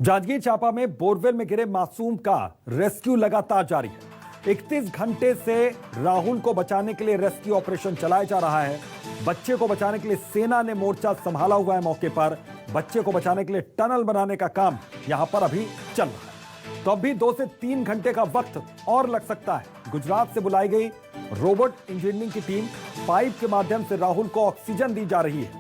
जांजगीर चांपा में बोरवेल में गिरे मासूम का रेस्क्यू लगातार जारी है। 31 घंटे से राहुल को बचाने के लिए रेस्क्यू ऑपरेशन चलाया जा रहा है। बच्चे को बचाने के लिए सेना ने मोर्चा संभाला हुआ है। मौके पर बच्चे को बचाने के लिए टनल बनाने का काम यहां पर अभी चल रहा है, तो अब भी 2 से 3 घंटे का वक्त और लग सकता है। गुजरात से बुलाई गई रोबोट इंजीनियरिंग की टीम पाइप के माध्यम से राहुल को ऑक्सीजन दी जा रही है,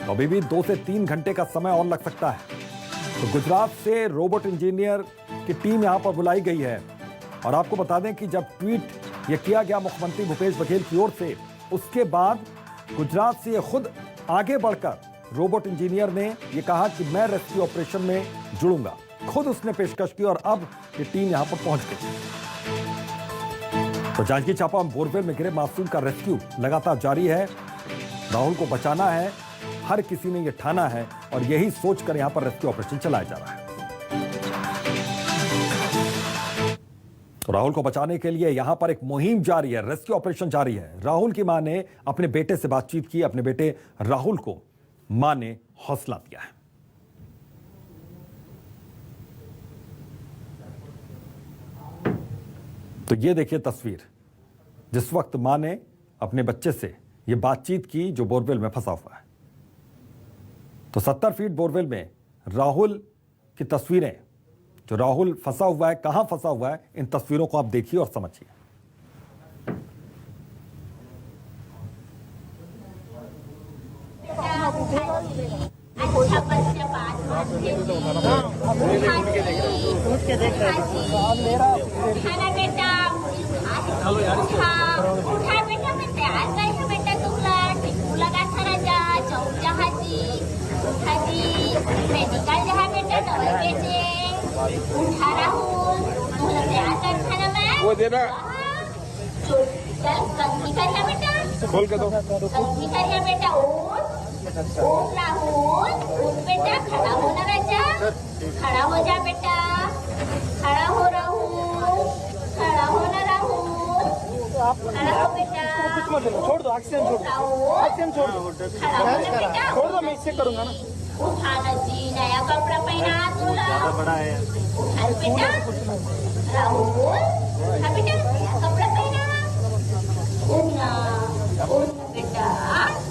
तो अभी भी 2 से 3 घंटे का समय और लग सकता है। तो गुजरात से रोबोट इंजीनियर की टीम यहां पर बुलाई गई है। और आपको बता दें कि जब ट्वीट यह किया गया मुख्यमंत्री भूपेश बघेल की ओर से, उसके बाद गुजरात से ये खुद आगे बढ़कर रोबोट इंजीनियर ने यह कहा कि मैं रेस्क्यू ऑपरेशन में जुड़ूंगा। खुद उसने पेशकश की और अब ये टीम यहां पर पहुंच गई। तो जांजगीर चांपा बोरवेल में गिरे मासूम का रेस्क्यू लगातार जारी है। राहुल को बचाना है, हर किसी ने यह ठाना है और यही सोचकर यहां पर रेस्क्यू ऑपरेशन चलाया जा रहा है। तो राहुल को बचाने के लिए यहां पर एक मुहिम जारी है, रेस्क्यू ऑपरेशन जारी है। राहुल की मां ने अपने बेटे से बातचीत की, अपने बेटे राहुल को मां ने हौसला दिया है। तो ये देखिए तस्वीर, जिस वक्त मां ने अपने बच्चे से यह बातचीत की जो बोरवेल में फंसा हुआ है। तो 70 फीट बोरवेल में राहुल की तस्वीरें, जो राहुल फंसा हुआ है, कहां फंसा हुआ है, इन तस्वीरों को आप देखिए और समझिए। वो देना खोल के दो। बेटा ओम राहुल, उठ बेटा, खड़ा होना राजा, खड़ा हो जा बेटा, खड़ा हो राहुल, खड़ा होना राहुल, खड़ा हो बेटा, छोड़ दो, ऑक्सीजन छोड़ दो, ऑक्सीजन छोड़ दो, खड़ा होना बेटा, छोड़ दो, मैं इससे करूंगा ना। उठाना जी, नया कपड़ा पहना दूल्हा, ज्यादा बड़ा है उठा बेटा, राहुल, उठा बेटा, नया कपड़ा पहना, उठना, उठना बेटा,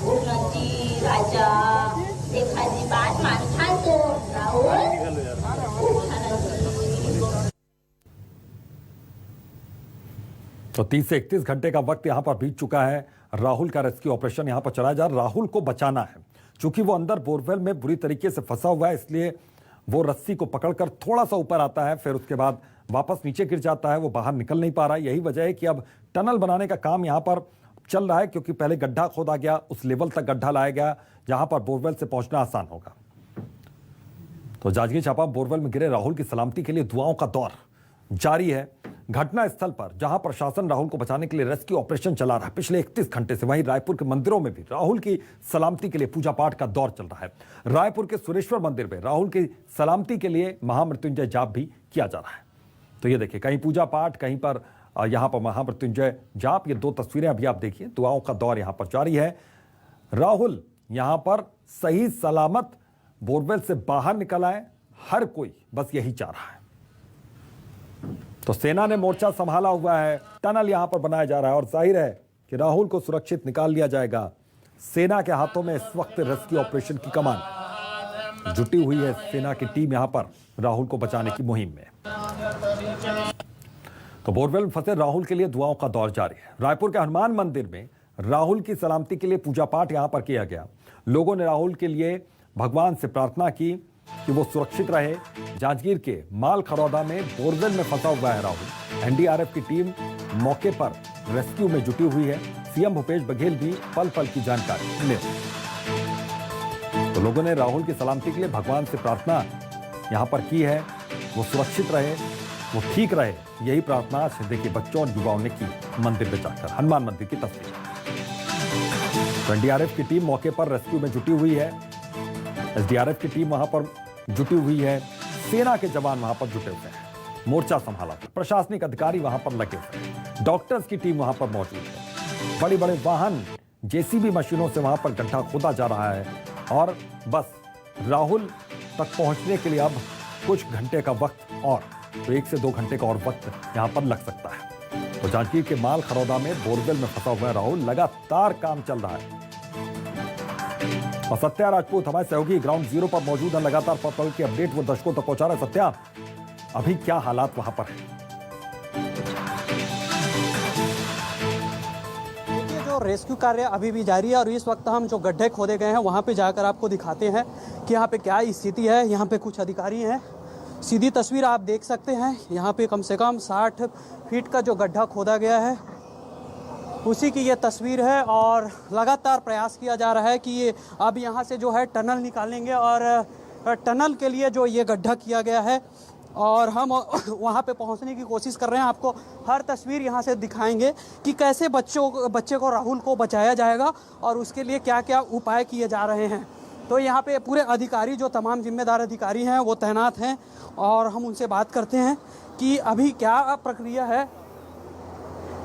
उठना जी राजा, देखा जी बात मानता तो राहुल, उठाना जी। तो 30 से 31 घंटे का वक्त यहां पर बीत चुका है। राहुल का रेस्क्यू ऑपरेशन यहां पर चलाया जा रहा है। राहुल को बचाना है, चूंकि वो अंदर बोरवेल में बुरी तरीके से फंसा हुआ है, इसलिए वो रस्सी को पकड़कर थोड़ा सा ऊपर आता है, फिर उसके बाद वापस नीचे गिर जाता है। वो बाहर निकल नहीं पा रहा है। यही वजह है कि अब टनल बनाने का काम यहां पर चल रहा है, क्योंकि पहले गड्ढा खोदा गया, उस लेवल तक गड्ढा लाया गया जहां पर बोरवेल से पहुंचना आसान होगा। तो जांजगीर चांपा बोरवेल में गिरे राहुल की सलामती के लिए दुआओं का दौर जारी है। घटना स्थल पर जहां प्रशासन राहुल को बचाने के लिए रेस्क्यू ऑपरेशन चला रहा है पिछले 31 घंटे से, वहीं रायपुर के मंदिरों में भी राहुल की सलामती के लिए पूजा पाठ का दौर चल रहा है। रायपुर के सुरेश्वर मंदिर में राहुल की सलामती के लिए महामृत्युंजय जाप भी किया जा रहा है। तो ये देखिए, कहीं पूजा पाठ, कहीं पर यहां पर महामृत्युंजय जाप। ये 2 तस्वीरें अभी आप देखिए, दुआओं का दौर यहां पर जारी है। राहुल यहां पर सही सलामत बोरवेल से बाहर निकल आए, हर कोई बस यही चाह रहा है। तो सेना ने मोर्चा संभाला हुआ है, टनल यहां पर बनाया जा रहा है और जाहिर है कि राहुल को सुरक्षित निकाल लिया जाएगा। सेना के हाथों में इस वक्त रेस्क्यू ऑपरेशन की कमान जुटी हुई है। सेना की टीम यहां पर राहुल को बचाने की मुहिम में। तो बोरवेल में फंसे राहुल के लिए दुआओं का दौर जारी है। रायपुर के हनुमान मंदिर में राहुल की सलामती के लिए पूजा पाठ यहां पर किया गया। लोगों ने राहुल के लिए भगवान से प्रार्थना की कि वो सुरक्षित रहे। जांजगीर के माल खरौदा में बोरवेल में फंसा हुआ है राहुल। एनडीआरएफ की टीम मौके पर रेस्क्यू में जुटी हुई है। सीएम भूपेश बघेल भी पल पल की जानकारी ले रहे हैं। तो लोगों ने राहुल की सलामती के लिए भगवान से प्रार्थना यहां पर की है, वो सुरक्षित रहे, वो ठीक रहे। यही प्रार्थना देखिए बच्चों और युवाओं ने की मंदिर में जाकर। हनुमान मंदिर की तस्वीर। तो एनडीआरएफ की टीम मौके पर रेस्क्यू में जुटी हुई है। एसडीआरएफ की टीम वहां पर जुटी हुई है। सेना के जवान वहां पर जुटे हुए हैं, मोर्चा संभाला। प्रशासनिक अधिकारी वहां पर लगे हुए हैं, डॉक्टर्स की टीम वहां पर मौजूद है। बड़े बड़े वाहन जेसीबी मशीनों से वहां पर गड्ढा खोदा जा रहा है और बस राहुल तक पहुंचने के लिए अब कुछ घंटे का वक्त और, तो 1 से 2 घंटे का और वक्त यहां पर लग सकता है। तो जांजगीर के माल खरौदा में बोरवेल में फंसा हुआ राहुल, लगातार काम चल रहा है। और सत्या राजपूत हमारे सहयोगी ग्राउंड जीरो पर मौजूद है, लगातार पल की अपडेट वो दर्शकों तक पहुंचा रहे हैं। सत्या, अभी क्या हालात वहां पर है? देखिए, जो रेस्क्यू कार्य अभी भी जारी है और इस वक्त हम जो गड्ढे खोदे गए हैं वहां पे जाकर आपको दिखाते हैं कि यहाँ पे क्या स्थिति है। यहाँ पे कुछ अधिकारी हैं, सीधी तस्वीर आप देख सकते हैं। यहाँ पे कम से कम 60 फीट का जो गड्ढा खोदा गया है उसी की ये तस्वीर है और लगातार प्रयास किया जा रहा है कि ये अब यहाँ से जो है टनल निकालेंगे और टनल के लिए जो ये गड्ढा किया गया है और हम वहाँ पे पहुँचने की कोशिश कर रहे हैं। आपको हर तस्वीर यहाँ से दिखाएंगे कि कैसे बच्चे को राहुल को बचाया जाएगा और उसके लिए क्या क्या उपाय किए जा रहे हैं। तो यहाँ पे पूरे अधिकारी, जो तमाम जिम्मेदार अधिकारी हैं वो तैनात हैं और हम उनसे बात करते हैं कि अभी क्या प्रक्रिया है।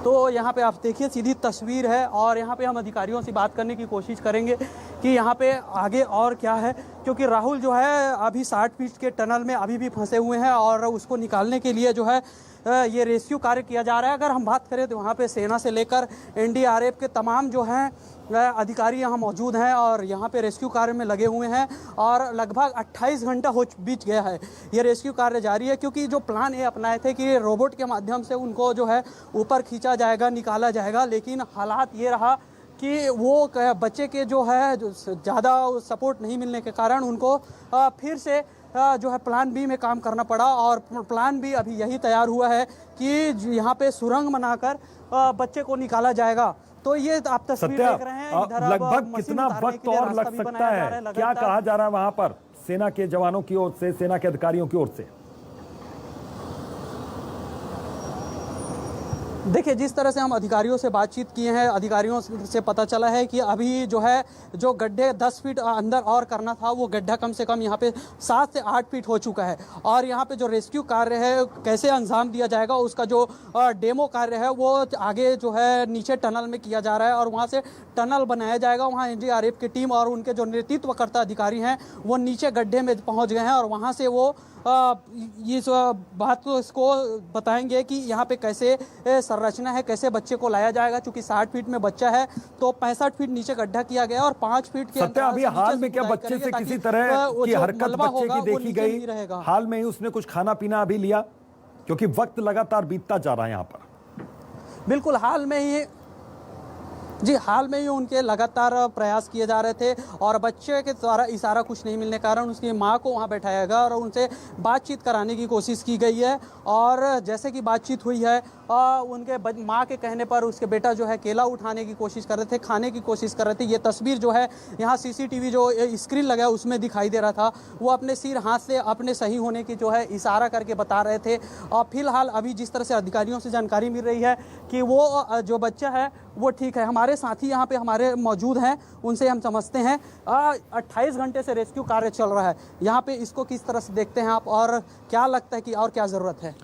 तो यहाँ पे आप देखिए, सीधी तस्वीर है और यहाँ पे हम अधिकारियों से बात करने की कोशिश करेंगे कि यहाँ पे आगे और क्या है, क्योंकि राहुल जो है अभी 60 फीट के टनल में अभी भी फंसे हुए हैं और उसको निकालने के लिए जो है ये रेस्क्यू कार्य किया जा रहा है। अगर हम बात करें तो वहाँ पे सेना से लेकर एनडीआरएफ के तमाम जो हैं अधिकारी यहाँ मौजूद हैं और यहाँ पे रेस्क्यू कार्य में लगे हुए हैं और लगभग 28 घंटा बीत गया है। ये रेस्क्यू कार्य जारी है क्योंकि जो प्लान ये अपनाए थे कि रोबोट के माध्यम से उनको जो है ऊपर खींचा जाएगा, निकाला जाएगा, लेकिन हालात ये रहा कि वो बच्चे के जो है ज़्यादा सपोर्ट नहीं मिलने के कारण उनको फिर से जो है प्लान बी में काम करना पड़ा और प्लान बी अभी यही तैयार हुआ है कि यहाँ पे सुरंग बनाकर बच्चे को निकाला जाएगा। तो ये आप तस्वीर देख रहे हैं, इधर लगभग कितना वक्त और लग सकता है? क्या कहा जा रहा है वहां पर सेना के जवानों की ओर से, सेना के अधिकारियों की ओर से? देखिए, जिस तरह से हम अधिकारियों से बातचीत किए हैं, अधिकारियों से पता चला है कि अभी जो है जो गड्ढे 10 फीट अंदर और करना था वो गड्ढा कम से कम यहाँ पे 7 से 8 फीट हो चुका है और यहाँ पे जो रेस्क्यू कार्य है कैसे अंजाम दिया जाएगा उसका जो डेमो कार्य है वो आगे जो है नीचे टनल में किया जा रहा है और वहाँ से टनल बनाया जाएगा। वहाँ एनडीआरएफ की टीम और उनके जो नेतृत्वकर्ता अधिकारी हैं वो नीचे गड्ढे में पहुँच गए हैं और वहाँ से वो इस बात को इसको बताएंगे कि यहाँ पे कैसे संरचना है, कैसे बच्चे को लाया जाएगा। चूंकि 60 फीट में बच्चा है तो 65 फीट नीचे गड्ढा किया गया और 5 फीट के सत्या, अभी हाल में क्या बच्चे से किसी तरह की हरकत बच्चे की देखी गई? हाल में ही उसने कुछ खाना पीना अभी लिया? क्योंकि वक्त लगातार बीतता जा रहा है यहाँ पर। बिल्कुल, हाल में ही उनके लगातार प्रयास किए जा रहे थे और बच्चे के द्वारा इशारा कुछ नहीं मिलने के कारण उसकी मां को वहां बैठाया गया और उनसे बातचीत कराने की कोशिश की गई है और जैसे कि बातचीत हुई है उनके मां के कहने पर उसके बेटा जो है केला उठाने की कोशिश कर रहे थे, खाने की कोशिश कर रहे थे। ये तस्वीर जो है यहाँ सीसीटीवी जो स्क्रीन लगा है उसमें दिखाई दे रहा था। वो अपने सिर हाथ से अपने सही होने की जो है इशारा करके बता रहे थे और फिलहाल अभी जिस तरह से अधिकारियों से जानकारी मिल रही है कि वो जो बच्चा है वो ठीक है। हमारे साथी यहाँ पे हमारे मौजूद हैं, उनसे हम समझते हैं 28 घंटे से रेस्क्यू कार्य चल रहा है यहाँ पे, इसको किस तरह से देखते हैं आप और क्या लगता है कि और क्या ज़रूरत है?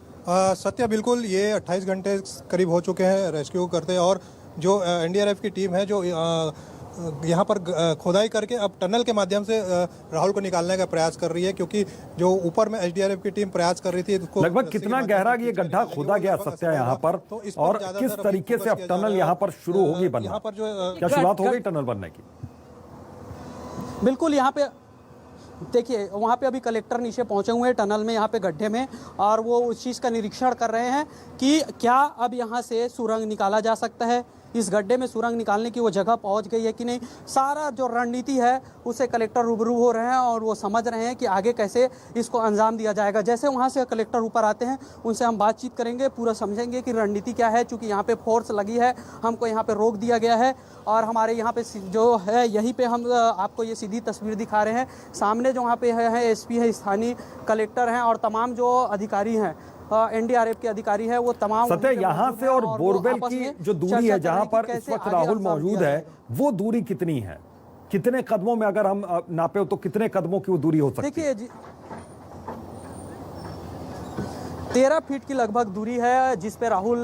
सत्या, बिल्कुल ये 28 घंटे करीब हो चुके हैं रेस्क्यू करते और जो एनडीआरएफ की टीम है जो यहाँ पर खोदाई करके अब टनल के माध्यम से राहुल को निकालने का प्रयास कर रही है, क्योंकि जो ऊपर में एसडीआरएफ की टीम प्रयास कर रही थी उसको लगभग कितना गहरा ये गड्ढा खोदा गया सत्या यहाँ पर, और किस तरीके से अब टनल यहाँ पर शुरू होगी बनना? यहाँ पर जो क्या शुरुआत हो गई टनल बनने की? बिल्कुल, यहाँ पे देखिए वहाँ पे अभी कलेक्टर नीचे पहुँचे हुए हैं टनल में, यहाँ पे गड्ढे में, और वो उस चीज़ का निरीक्षण कर रहे हैं कि क्या अब यहाँ से सुरंग निकाला जा सकता है, इस गड्ढे में सुरंग निकालने की वो जगह पहुंच गई है कि नहीं। सारा जो रणनीति है उसे कलेक्टर रूबरू हो रहे हैं और वो समझ रहे हैं कि आगे कैसे इसको अंजाम दिया जाएगा। जैसे वहाँ से कलेक्टर ऊपर आते हैं उनसे हम बातचीत करेंगे, पूरा समझेंगे कि रणनीति क्या है, चूँकि यहाँ पे फोर्स लगी है, हमको यहाँ पे रोक दिया गया है और हमारे यहाँ पे जो है यहीं पे हम आपको ये सीधी तस्वीर दिखा रहे हैं। सामने जो वहाँ पे है एसपी है, स्थानीय कलेक्टर हैं और तमाम जो अधिकारी हैं एनडीआरएफ के अधिकारी है वो तमाम सत्य यहाँ से और बोरवेल की जो दूरी है जहां पर इस वक्त राहुल मौजूद है वो दूरी कितनी है? कितने कदमों में अगर हम नापे तो कितने कदमों की वो दूरी हो सकती है? देखिए 13 फीट की लगभग दूरी है जिस पे राहुल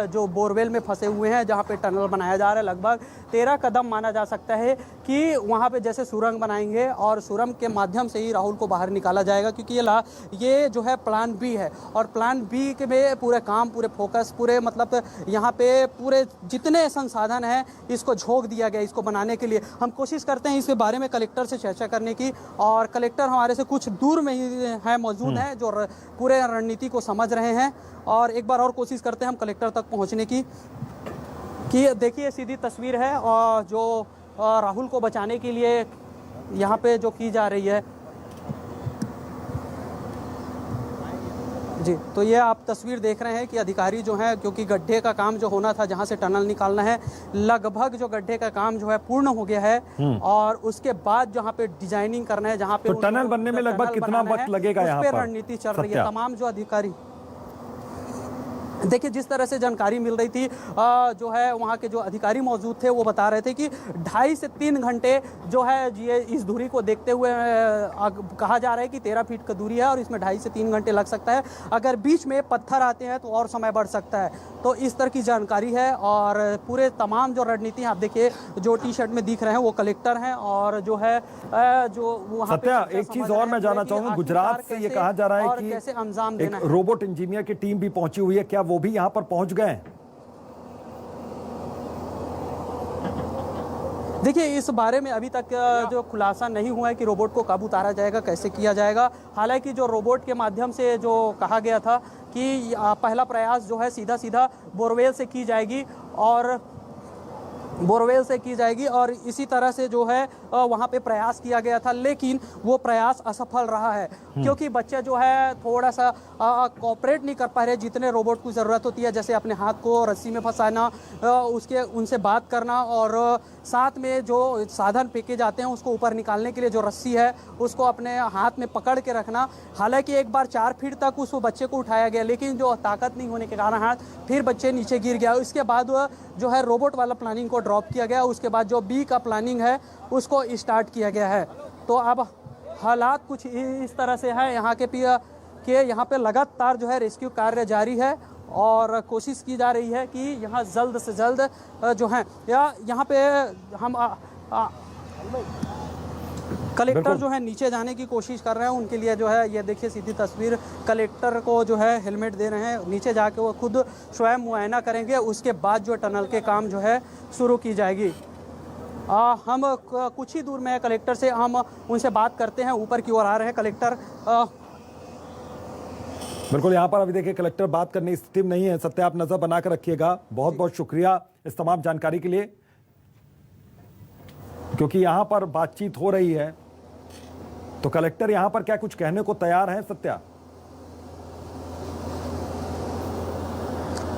जो बोरवेल में फंसे हुए हैं, जहाँ पे टनल बनाया जा रहा है। लगभग 13 कदम माना जा सकता है कि वहाँ पे जैसे सुरंग बनाएंगे और सुरंग के माध्यम से ही राहुल को बाहर निकाला जाएगा, क्योंकि ये जो है प्लान बी है। और प्लान बी के में पूरे काम, पूरे फोकस, पूरे मतलब यहाँ पे पूरे जितने संसाधन हैं इसको झोंक दिया गया इसको बनाने के लिए। हम कोशिश करते हैं इसके बारे में कलेक्टर से चर्चा करने की, और कलेक्टर हमारे से कुछ दूर में ही है, मौजूद हैं, जो पूरे रणनीति को समझ रहे हैं। और एक बार और कोशिश करते हैं हम कलेक्टर तक पहुंचने की। कि देखिए सीधी तस्वीर है और जो राहुल को बचाने के लिए यहाँ पे जो की जा रही है जी, तो ये आप तस्वीर देख रहे हैं कि अधिकारी जो हैं, क्योंकि गड्ढे का काम जो होना था, जहाँ से टनल निकालना है, लगभग जो गड्ढे का काम जो है पूर्ण हो गया है। और उसके बाद जहाँ पे डिजाइनिंग करना है, जहाँ पे तो टनल बनने में लगभग कितना वक्त लगेगा यहाँ पर? रणनीति चल रही है। तमाम जो अधिकारी, देखिए जिस तरह से जानकारी मिल रही थी, जो है वहाँ के जो अधिकारी मौजूद थे वो बता रहे थे कि 2.5 से 3 घंटे जो है ये इस दूरी को देखते हुए कहा जा रहा है कि 13 फीट का दूरी है और इसमें 2.5 से 3 घंटे लग सकता है। अगर बीच में पत्थर आते हैं तो और समय बढ़ सकता है। तो इस तरह की जानकारी है। और पूरे तमाम जो रणनीति आप देखिए, जो टी शर्ट में दिख रहे हैं वो कलेक्टर हैं, और जो है जो वहाँ पे सत्या, एक चीज और मैं जानना चाहूंगा, गुजरात से ये कहा जा रहा है कि कैसे अंजाम देना है। एक रोबोट इंजीनियर की टीम भी पहुंची हुई है, क्या वो भी यहां पर पहुंच गए हैं? देखिए इस बारे में अभी तक जो खुलासा नहीं हुआ है कि रोबोट को कब उतारा जाएगा, कैसे किया जाएगा। हालांकि जो रोबोट के माध्यम से जो कहा गया था कि पहला प्रयास जो है सीधा सीधा बोरवेल से की जाएगी, और इसी तरह से जो है वहाँ पे प्रयास किया गया था, लेकिन वो प्रयास असफल रहा है, क्योंकि बच्चे जो है थोड़ा सा कोऑपरेट नहीं कर पा रहे जितने रोबोट को ज़रूरत होती है। जैसे अपने हाथ को रस्सी में फंसाना, उनसे बात करना, और साथ में जो साधन फेंके जाते हैं उसको ऊपर निकालने के लिए जो रस्सी है उसको अपने हाथ में पकड़ के रखना। हालांकि एक बार 4 फीट तक उस बच्चे को उठाया गया, लेकिन जो ताकत नहीं होने के कारण फिर बच्चे नीचे गिर गया। इसके बाद जो है रोबोट वाला प्लानिंग को ड्रॉप किया गया। उसके बाद जो बी का प्लानिंग है उसको स्टार्ट किया गया है। तो अब हालात कुछ इस तरह से है यहाँ के यहाँ पे लगातार जो है रेस्क्यू कार्य जारी है, और कोशिश की जा रही है कि यहाँ जल्द से जल्द जो है यहाँ पे हम कलेक्टर जो है नीचे जाने की कोशिश कर रहे हैं। उनके लिए जो है ये देखिए सीधी तस्वीर, कलेक्टर को जो है हेलमेट दे रहे हैं, नीचे जाके वो खुद स्वयं मुआयना करेंगे। उसके बाद जो टनल के काम जो है शुरू की जाएगी। हम कुछ ही दूर में कलेक्टर से हम उनसे बात करते हैं, ऊपर की ओर आ रहे हैं कलेक्टर। बिल्कुल, यहाँ पर अभी देखिए कलेक्टर बात करने की स्थिति में नहीं है। सत्या, आप नजर बनाकर रखिएगा। बहुत बहुत शुक्रिया इस तमाम जानकारी के लिए, क्योंकि यहाँ पर बातचीत हो रही है तो कलेक्टर यहाँ पर क्या कुछ कहने को तैयार हैं? सत्या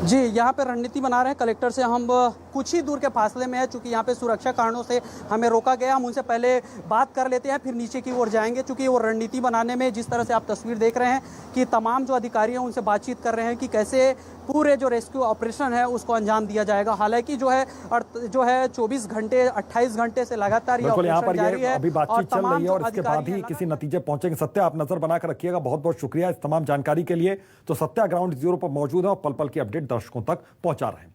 जी, यहाँ पे रणनीति बना रहे हैं कलेक्टर से। हम कुछ ही दूर के फासले में है, चूंकि यहाँ पे सुरक्षा कारणों से हमें रोका गया। हम उनसे पहले बात कर लेते हैं, फिर नीचे की ओर जाएंगे, चूंकि वो रणनीति बनाने में जिस तरह से आप तस्वीर देख रहे हैं कि तमाम जो अधिकारी हैं उनसे बातचीत कर रहे हैं कि कैसे पूरे जो रेस्क्यू ऑपरेशन है उसको अंजाम दिया जाएगा। हालांकि जो है 24 घंटे 28 घंटे से लगातार यहाँ पर ये अभी बातचीत चल रही है और इसके बाद ही किसी नतीजे पहुंचेंगे। सत्या, आप नजर बनाकर रखिएगा। बहुत बहुत शुक्रिया इस तमाम जानकारी के लिए। तो सत्या ग्राउंड जीरो पर मौजूद है और पल पल की अपडेट दर्शकों तक पहुंचा रहे हैं।